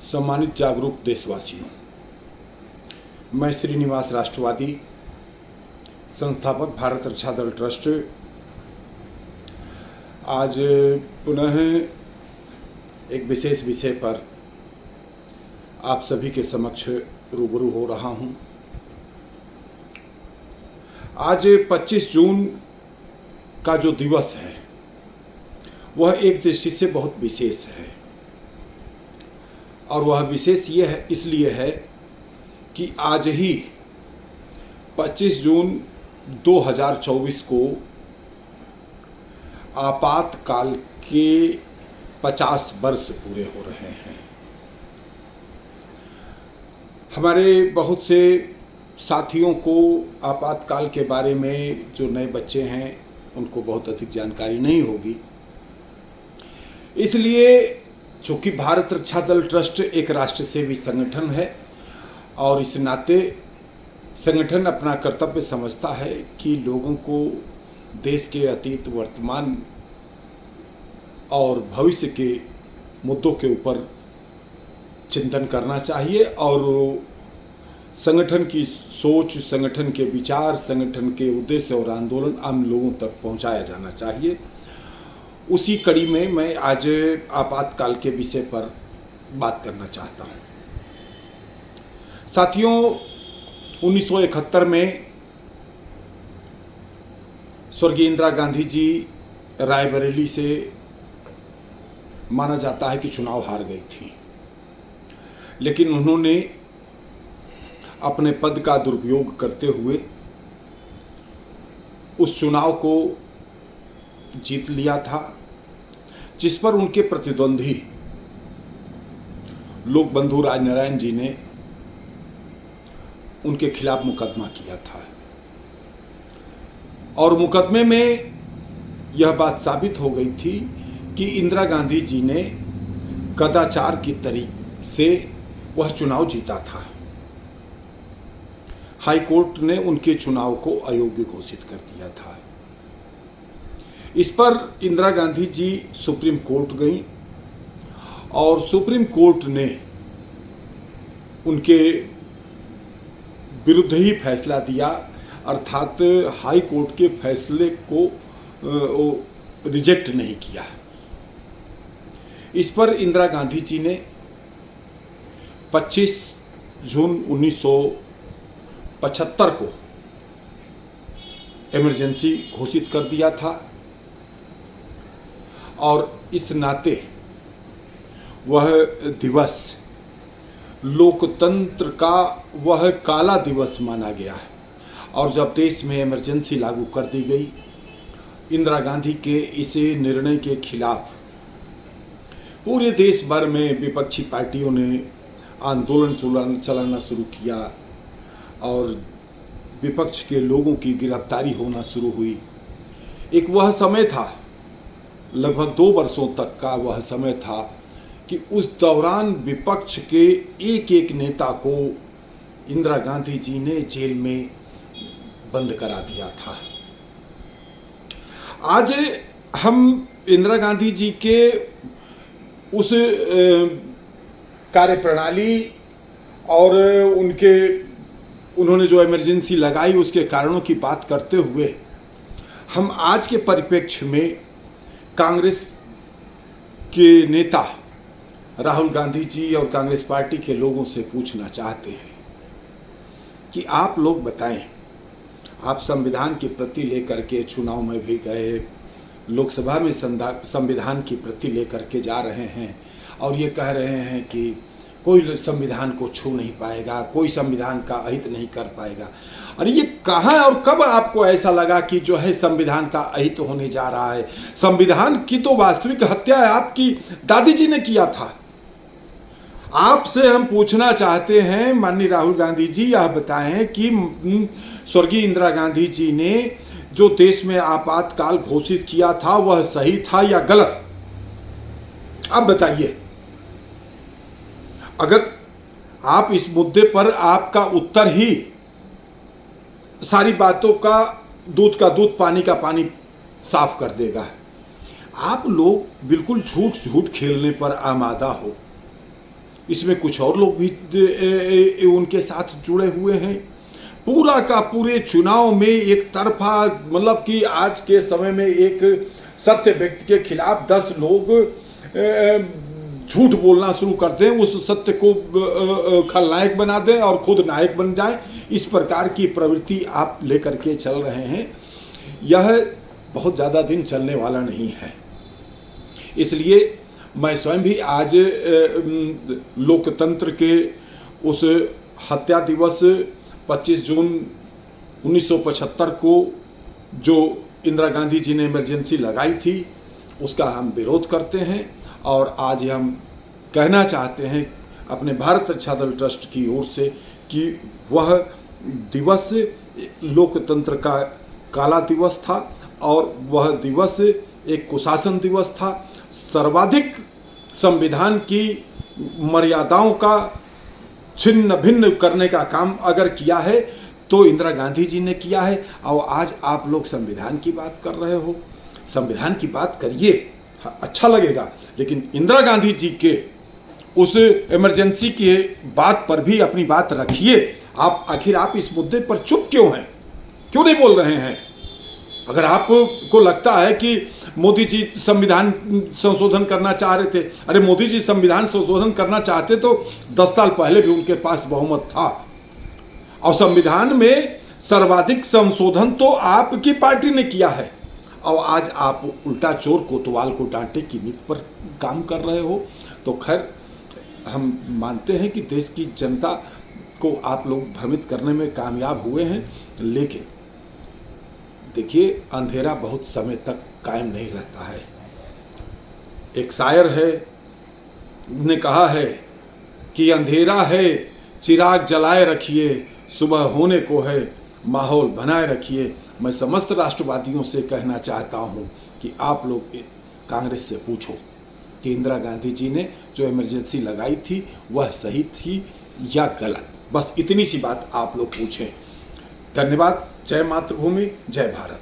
सम्मानित जागरूक देशवासियों, मैं श्रीनिवास राष्ट्रवादी संस्थापक भारत रक्षा दल ट्रस्ट आज पुनः एक विशेष विषय पर आप सभी के समक्ष रूबरू हो रहा हूं। आज 25 जून का जो दिवस है वह एक दृष्टि से बहुत विशेष है और वह विशेष ये है इसलिए है कि आज ही 25 जून 2024 को आपातकाल के 50 वर्ष पूरे हो रहे हैं। हमारे बहुत से साथियों को आपातकाल के बारे में, जो नए बच्चे हैं उनको बहुत अधिक जानकारी नहीं होगी, इसलिए चूँकि भारत रक्षा दल ट्रस्ट एक राष्ट्र सेवी संगठन है और इस नाते संगठन अपना कर्तव्य समझता है कि लोगों को देश के अतीत, वर्तमान और भविष्य के मुद्दों के ऊपर चिंतन करना चाहिए और संगठन की सोच, संगठन के विचार, संगठन के उद्देश्य और आंदोलन आम लोगों तक पहुंचाया जाना चाहिए। उसी कड़ी में मैं आज आपातकाल के विषय पर बात करना चाहता हूं। साथियों, 1971 में स्वर्गीय इंदिरा गांधी जी रायबरेली से माना जाता है कि चुनाव हार गई थी, लेकिन उन्होंने अपने पद का दुरुपयोग करते हुए उस चुनाव को जीत लिया था, जिस पर उनके प्रतिद्वंदी लोक बंधु राजनारायण जी ने उनके खिलाफ मुकदमा किया था और मुकदमे में यह बात साबित हो गई थी कि इंदिरा गांधी जी ने कदाचार की तरीके से वह चुनाव जीता था। हाई कोर्ट ने उनके चुनाव को अयोग्य घोषित कर दिया था। इस पर इंदिरा गांधी जी सुप्रीम कोर्ट गईं और सुप्रीम कोर्ट ने उनके विरुद्ध ही फैसला दिया, अर्थात हाई कोर्ट के फैसले को रिजेक्ट नहीं किया। इस पर इंदिरा गांधी जी ने 25 जून 1975 को इमरजेंसी घोषित कर दिया था और इस नाते वह दिवस लोकतंत्र का वह काला दिवस माना गया है। और जब देश में इमरजेंसी लागू कर दी गई, इंदिरा गांधी के इस निर्णय के खिलाफ पूरे देश भर में विपक्षी पार्टियों ने आंदोलन चलाना शुरू किया और विपक्ष के लोगों की गिरफ्तारी होना शुरू हुई। एक वह समय था, लगभग 2 वर्षों तक का वह समय था कि उस दौरान विपक्ष के एक एक नेता को इंदिरा गांधी जी ने जेल में बंद करा दिया था। आज हम इंदिरा गांधी जी के उस कार्यप्रणाली और उन्होंने जो इमरजेंसी लगाई उसके कारणों की बात करते हुए हम आज के परिप्रेक्ष्य में कांग्रेस के नेता राहुल गांधी जी और कांग्रेस पार्टी के लोगों से पूछना चाहते हैं कि आप लोग बताएं, आप संविधान की प्रति लेकर के चुनाव में भी गए, लोकसभा में संविधान की प्रति लेकर के जा रहे हैं और ये कह रहे हैं कि कोई संविधान को छू नहीं पाएगा, कोई संविधान का अहित नहीं कर पाएगा। और ये कहाँ और कब आपको ऐसा लगा कि जो है संविधान का अहित होने जा रहा है? संविधान की तो वास्तविक हत्या आपकी दादी जी ने किया था। आपसे हम पूछना चाहते हैं माननीय राहुल गांधी जी, यह बताएं कि स्वर्गीय इंदिरा गांधी जी ने जो देश में आपातकाल घोषित किया था वह सही था या गलत? अब बताइए। अगर आप इस मुद्दे पर आपका उत्तर ही सारी बातों का दूध का दूध, पानी का पानी साफ कर देगा। आप लोग बिल्कुल झूठ खेलने पर आमादा हो। इसमें कुछ और लोग भी उनके साथ जुड़े हुए हैं। पूरा का पूरे चुनाव में एक तरफा, मतलब कि आज के समय में एक सत्य व्यक्ति के खिलाफ 10 लोग झूठ बोलना शुरू कर दें, उस सत्य को खलनायक बना दें और खुद नायक बन जाएं, इस प्रकार की प्रवृत्ति आप लेकर के चल रहे हैं। यह बहुत ज़्यादा दिन चलने वाला नहीं है। इसलिए मैं स्वयं भी आज लोकतंत्र के उस हत्या दिवस 25 जून 1975 को जो इंदिरा गांधी जी ने इमरजेंसी लगाई थी, उसका हम विरोध करते हैं। और आज हम कहना चाहते हैं अपने भारत रक्षा दल ट्रस्ट की ओर से कि वह दिवस लोकतंत्र का काला दिवस था और वह दिवस एक कुशासन दिवस था। सर्वाधिक संविधान की मर्यादाओं का छिन्न भिन्न करने का काम अगर किया है तो इंदिरा गांधी जी ने किया है। और आज आप लोग संविधान की बात कर रहे हो, संविधान की बात करिए, अच्छा लगेगा, लेकिन इंदिरा गांधी जी के उस इमरजेंसी की बात पर भी अपनी बात रखिए। आखिर आप इस मुद्दे पर चुप क्यों हैं, क्यों नहीं बोल रहे हैं? अगर आपको लगता है कि मोदी जी संविधान संशोधन करना चाह रहे थे, अरे मोदी जी संविधान संशोधन करना चाहते तो 10 साल पहले भी उनके पास बहुमत था। और संविधान में सर्वाधिक संशोधन तो आपकी पार्टी ने किया है, और आज आप उल्टा चोर कोतवाल को डांटे की नीति पर काम कर रहे हो। तो खैर, हम मानते हैं कि देश की जनता को आप लोग भ्रमित करने में कामयाब हुए हैं, लेकिन देखिए, अंधेरा बहुत समय तक कायम नहीं रहता है। एक शायर है, ने कहा है कि अंधेरा है चिराग जलाए रखिए, सुबह होने को है माहौल बनाए रखिए। मैं समस्त राष्ट्रवादियों से कहना चाहता हूं कि आप लोग कांग्रेस से पूछो कि इंदिरा गांधी जी ने जो इमरजेंसी लगाई थी वह सही थी या गलत। बस इतनी सी बात आप लोग पूछें। धन्यवाद। जय मातृभूमि, जय भारत।